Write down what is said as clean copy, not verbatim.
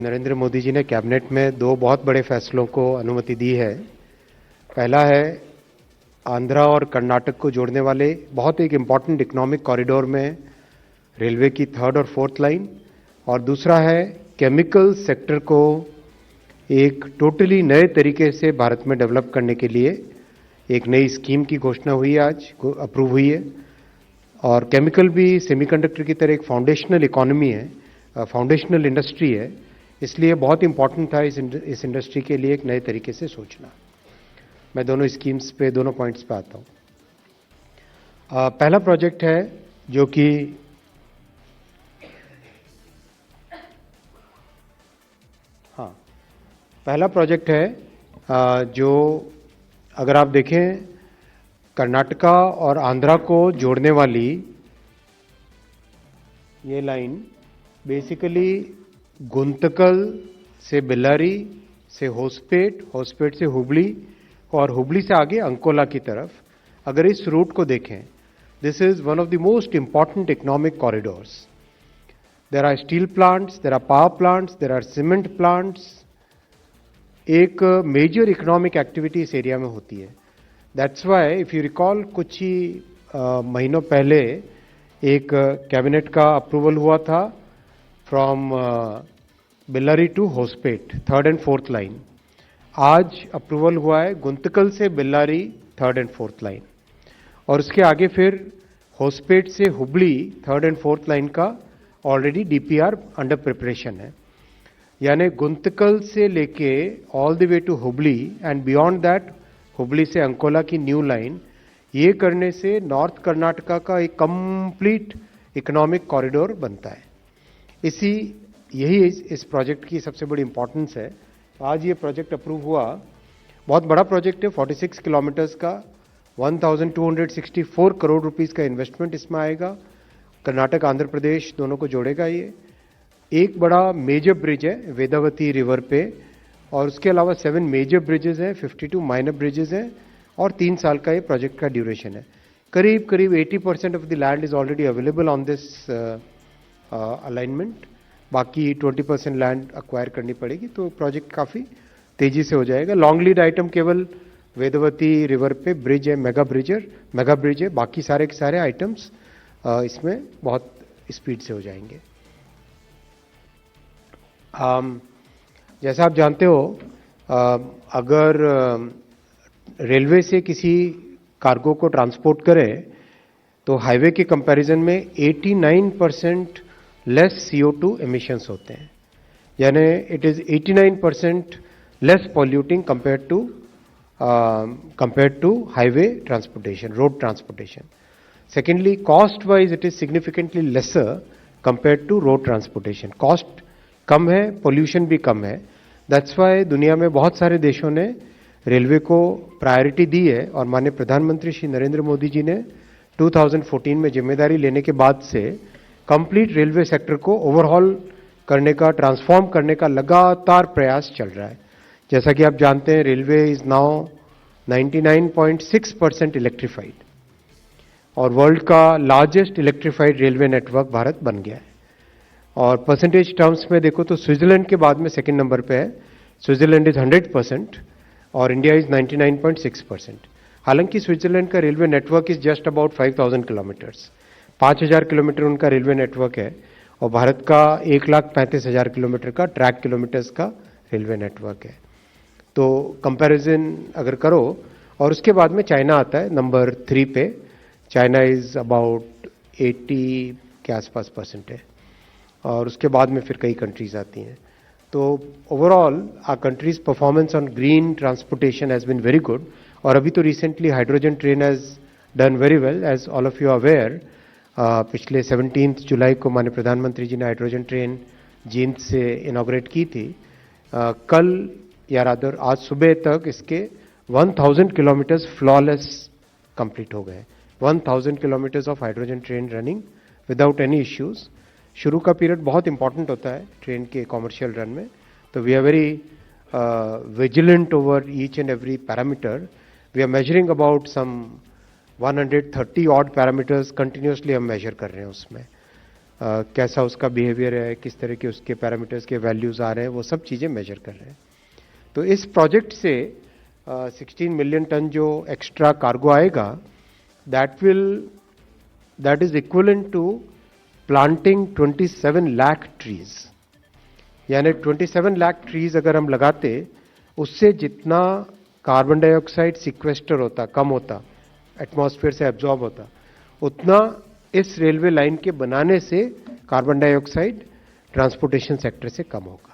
नरेंद्र मोदी जी ने कैबिनेट में दो बहुत बड़े फैसलों को अनुमति दी है। पहला है आंध्रा और कर्नाटक को जोड़ने वाले बहुत एक इम्पॉर्टेंट इकोनॉमिक कॉरिडोर में रेलवे की थर्ड और फोर्थ लाइन, और दूसरा है केमिकल सेक्टर को एक टोटली नए तरीके से भारत में डेवलप करने के लिए एक नई स्कीम की घोषणा हुई है, आज अप्रूव हुई है। और केमिकल भी सेमीकंडक्टर की तरह एक फाउंडेशनल इकोनॉमी है, फाउंडेशनल इंडस्ट्री है, इसलिए बहुत इंपॉर्टेंट था इस इंडस्ट्री के लिए एक नए तरीके से सोचना। मैं दोनों स्कीम्स पे, दोनों पॉइंट्स पे आता हूँ। पहला प्रोजेक्ट है जो कि पहला प्रोजेक्ट है जो अगर आप देखें कर्नाटका और आंध्रा को जोड़ने वाली ये लाइन बेसिकली गुंतकल से बेल्लारी से होसपेट, होसपेट से हुबली और हुबली से आगे अंकोला की तरफ, अगर इस रूट को देखें, this is one of the most important economic corridors. There are steel plants, there are power plants, there are cement plants. एक मेजर इकोनॉमिक एक्टिविटी इस एरिया में होती है। That's why if you recall, कुछ ही महीनों पहले एक कैबिनेट का अप्रूवल हुआ था from Bellary to Hospet, third and fourth line. आज अप्रूवल हुआ है गुंतकल से Bellary third and fourth line, और उसके आगे फिर होसपेट से Hubli third and fourth line का ऑलरेडी डीपीआर अंडर प्रिपरेशन है। यानी गुंतकल से लेके all the way to Hubli and beyond that Hubli से अंकोला की न्यू लाइन, ये करने से नॉर्थ कर्नाटका का एक कंप्लीट इकोनॉमिक कॉरिडोर बनता है। यही इस प्रोजेक्ट की सबसे बड़ी इंपॉर्टेंस है। आज ये प्रोजेक्ट अप्रूव हुआ। बहुत बड़ा प्रोजेक्ट है, 46 किलोमीटर्स का, 1264 करोड़ रुपीस का इन्वेस्टमेंट इसमें आएगा। कर्नाटक आंध्र प्रदेश दोनों को जोड़ेगा ये। एक बड़ा मेजर ब्रिज है वेदावती रिवर पे, और उसके अलावा 7 मेजर ब्रिजेस हैं, 52 माइनर ब्रिजेस हैं, और 3 साल का ये प्रोजेक्ट का ड्यूरेशन है। करीब 80% of the land is already available on this alignment. बाकी 20% लैंड अक्वायर करनी पड़ेगी, तो प्रोजेक्ट काफ़ी तेजी से हो जाएगा। लॉन्ग लीड आइटम केवल वेदवती रिवर पे ब्रिज है, मेगा ब्रिज है। बाकी सारे के सारे आइटम्स इसमें बहुत स्पीड से हो जाएंगे। जैसा आप जानते हो, अगर रेलवे से किसी कार्गो को ट्रांसपोर्ट करें तो हाईवे के कंपैरिजन में 89% लेस CO2 एमिशंस होते हैं। यानी it is 89% less polluting compared to highway transportation, road transportation. Secondly, cost wise it is significantly lesser compared to road transportation. Cost कम है, पोल्यूशन भी कम है। दैट्स वाई दुनिया में बहुत सारे देशों ने रेलवे को प्रायोरिटी दी है, और माननीय प्रधानमंत्री श्री नरेंद्र मोदी जी ने 2014 में जिम्मेदारी लेने के बाद से कंप्लीट रेलवे सेक्टर को ओवरहॉल करने का, ट्रांसफॉर्म करने का लगातार प्रयास चल रहा है। जैसा कि आप जानते हैं, रेलवे इज नाउ 99.6% इलेक्ट्रीफाइड, और वर्ल्ड का largest electrified railway network Bharat बन गया है। और परसेंटेज टर्म्स में देखो तो स्विट्जरलैंड के बाद में सेकंड नंबर पे है। स्विट्जरलैंड इज 100% और इंडिया इज 99.6%। हालांकि स्विट्जरलैंड का railway network is just about 5000 kilometres, 5000 kilometre उनका रेलवे नेटवर्क है, और भारत का 1,35,000 किलोमीटर का ट्रैक किलोमीटर्स का रेलवे नेटवर्क है। तो कंपैरिजन अगर करो, और उसके बाद में चाइना आता है नंबर 3 पे। चाइना इज अबाउट 80 के आसपास परसेंट है, और उसके बाद में फिर कई कंट्रीज आती हैं। तो overall our countries performance on green transportation has been very good. और अभी तो recently hydrogen train has done very well, as all of you aware. पिछले 17 जुलाई को माननीय प्रधानमंत्री जी ने हाइड्रोजन ट्रेन जींद से इनॉग्रेट की थी। कल या रादर आज सुबह तक इसके 1000 किलोमीटर्स फ्लॉलेस कंप्लीट हो गए। 1000 kilometres of hydrogen train running without any issues. शुरू का पीरियड बहुत इंपॉर्टेंट होता है ट्रेन के कॉमर्शियल रन में, तो we are very vigilant over each and every parameter. We are measuring about some 130 odd parameters continuously हम मेजर कर रहे हैं उसमें। कैसा उसका बिहेवियर है, किस तरह के उसके पैरामीटर्स के वैल्यूज आ रहे हैं, वो सब चीज़ें मेजर कर रहे हैं। तो इस प्रोजेक्ट से 16 मिलियन टन जो एक्स्ट्रा कार्गो आएगा, that is equivalent to planting 27 lakh trees. यानी 27 लाख ट्रीज अगर हम लगाते, उससे जितना कार्बन डाइऑक्साइड सिक्वेस्टर होता, कम होता, एटमॉस्फेयर से एब्जॉर्ब होता, उतना इस रेलवे लाइन के बनाने से कार्बन डाइऑक्साइड ट्रांसपोर्टेशन सेक्टर से कम होगा।